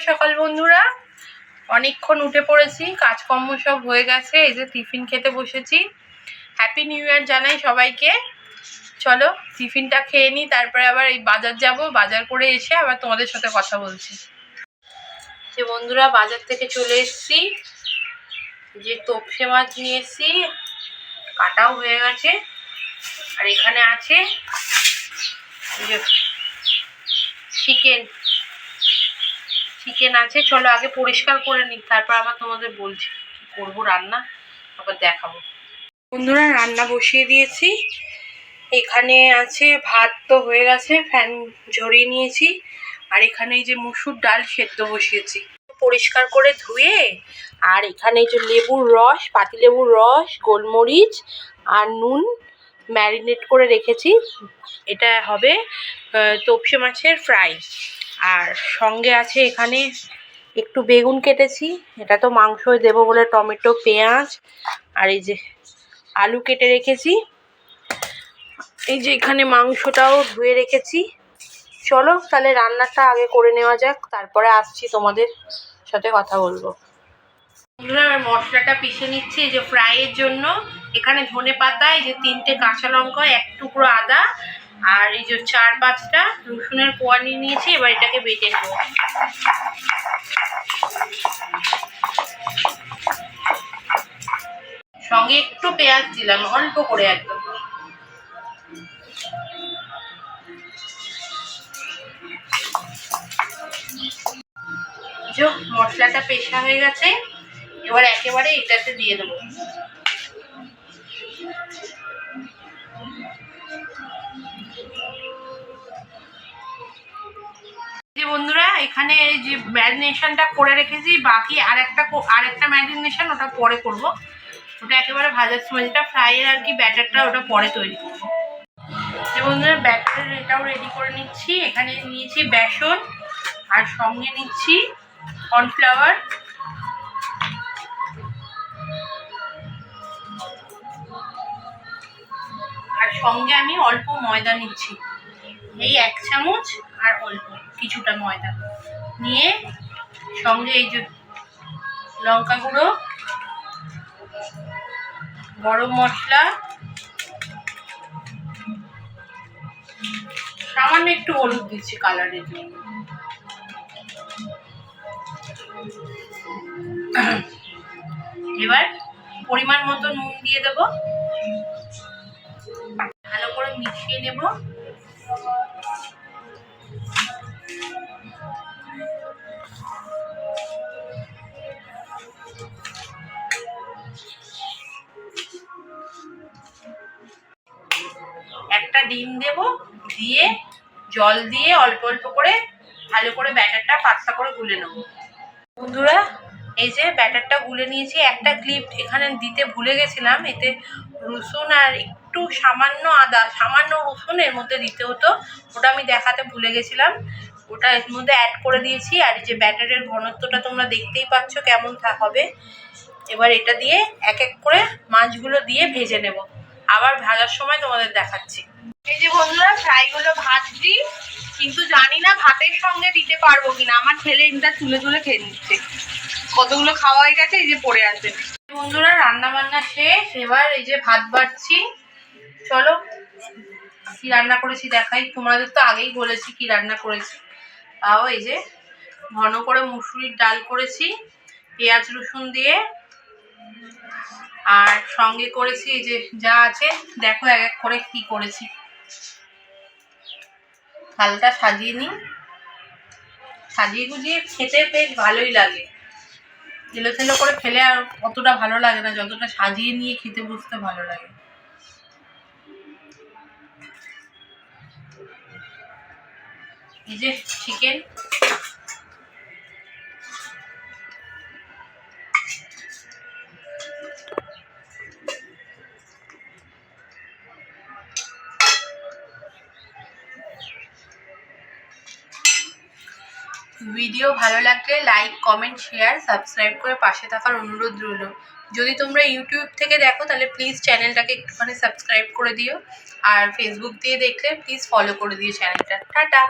সকাল বন্ধুরা, অনেকক্ষণ উঠে পড়েছি, কাজকর্ম সব হয়ে গেছে। এই যে টিফিন খেতে বসেছি। হ্যাপি নিউ ইয়ার জানাই সবাইকে। চলো টিফিনটা খেয়ে নিই, তারপরে আবার এই বাজার যাব। বাজার করে এসে আবার তোমাদের সাথে কথা বলছি। যে বন্ধুরা, বাজার থেকে চলে এসেছি। যে তোপসে মাছ নিয়ে এসেছি, কাটাও হয়ে গেছে। আর এখানে আছে যে চিকেন আছে। চলো আগে পরিষ্কার করে নিই, তারপর আবার তোমাদের বলছি কি করবো রান্না, আবার দেখাবো। বন্ধুরা, রান্না বসিয়ে দিয়েছি। এখানে আছে ভাত তো হয়ে গেছে, ফ্যান ঝরিয়ে নিয়েছি। আর এখানে এই যে মুসুর ডাল সেদ্ধ বসিয়েছি পরিষ্কার করে ধুয়ে। আর এখানে এই যে লেবুর রস, পাতিলেবুর রস, গোলমরিচ আর নুন ম্যারিনেট করে রেখেছি। এটা হবে তোপসে মাছের ফ্রাই। আর সঙ্গে আছে এখানে একটু বেগুন কেটেছি, এটা তো মাংসই দেবো বলে টমেটো, পেঁয়াজ আর এই যে আলু কেটে রেখেছি। এই যে এখানে মাংসটাও ধুয়ে রেখেছি। চলো তাহলে রান্নাটা আগে করে নেওয়া যাক, তারপরে আসছি তোমাদের সাথে কথা বলবো। বন্ধুরা, মশলাটা পিষে নিচ্ছি এই যে ফ্রাইয়ের জন্য। এখানে ধনে পাতা, এই যে 3টে কাঁচা লঙ্কা, 1 টুকরো আদা আর এই যে 4-5টা রসুনের কোয়া নিয়ে নিয়েছি। এবার এটাকে বেটে নেব। সঙ্গে একটু পেঁয়াজ দিলাম, অল্প করে একদম। মশলাটা পেশা হয়ে গেছে, এবার একেবারে এটাতে দিয়ে দেবো। যে বন্ধুরা, এখানে যে ম্যারিনেশনটা করে রেখেছি, বাকি আরেকটা ম্যারিনেশন ওটা পরে করব। ওটা একেবারে ভাজার সময়, যেটা ফ্রাইয়ের আর কি ব্যাটারটা, ওটা পরে তৈরি করব। যে বন্ধুরা, ব্যাটার এটাও রেডি করে নিচ্ছি। এখানে নিয়েছি বেসন আর সঙ্গে নিচ্ছি কর্নফ্লাওয়ার। আর সঙ্গে আমি অল্প ময়দা নিচ্ছি, এই 1 চামচ আর অল্প কিছুটা ময়দা নিয়ে, সঙ্গে এই যে লঙ্কা গুঁড়ো, গরম মশলা, সামান্য একটু হলুদ দিচ্ছি কালারের জন্য। এবার পরিমাণ মতো নুন দিয়ে দেব, ভালো করে মিশিয়ে নেব। একটা ডিম দেব, দিয়ে জল দিয়ে অল্প অল্প করে ভালো করে ব্যাটারটা পাতলা করে গুলে নেব। বন্ধুরা, এই যে ব্যাটারটা গুলে নিয়েছি। একটা ক্লিপ এখানে দিতে ভুলে গেছিলাম, এতে রসুন আর একটু সামান্য আদা, সামান্য রসুন এর মধ্যে দিতে হতো, ওটা আমি দেখাতে ভুলে গেছিলাম। ওটা এর মধ্যে অ্যাড করে দিয়েছি। আর এই যে ব্যাটারের ঘনত্বটা তোমরা দেখতেই পাচ্ছ কেমন হবে। এবার এটা দিয়ে এক এক করে মাছগুলো দিয়ে ভেজে নেব, আবার ভাজার সময় তোমাদের দেখাচ্ছি। এই যে বন্ধুরা, ফ্রাইগুলো ভাজছি, কিন্তু জানি না ভাতের সঙ্গে দিতে পারবো কিনা। আমার ছেলে এটা তুলে তুলে খেয়ে নিচ্ছে, কতগুলো খাওয়া হয়ে গেছে, এই যে পড়ে আছে। বন্ধুরা, রান্না বান্না শেষ, এবার এই যে ভাত বাড়ছি। চলো কি রান্না করেছি দেখাই। তোমাদের তো আগেই বলেছি কি রান্না করেছি, তাও এই যে ঘন করে মুসুরির ডাল করেছি পেঁয়াজ রসুন দিয়ে। আর সঙ্গে করেছি এই যে যা আছে দেখো এক এক করে কি করেছি। থালটা সাজিয়ে নিই, সাজিয়ে গুজিয়ে খেতে বেশ ভালোই লাগে। তেলো তেলো করে খেলে আর অতটা ভালো লাগে না, যতটা সাজিয়ে নিয়ে খেতে বসতে ভালো লাগে। এই যে চিকেন, ভিডিও ভালো লাগলে লাইক, কমেন্ট, শেয়ার, সাবস্ক্রাইব করে পাশে থাকার অনুরোধ রইল। যদি তোমরা ইউটিউব থেকে দেখো তাহলে প্লিজ চ্যানেলটাকে একটুখানি সাবস্ক্রাইব করে দিও। আর ফেসবুক দিয়ে দেখলে প্লিজ ফলো করে দিও চ্যানেলটা। টাটা।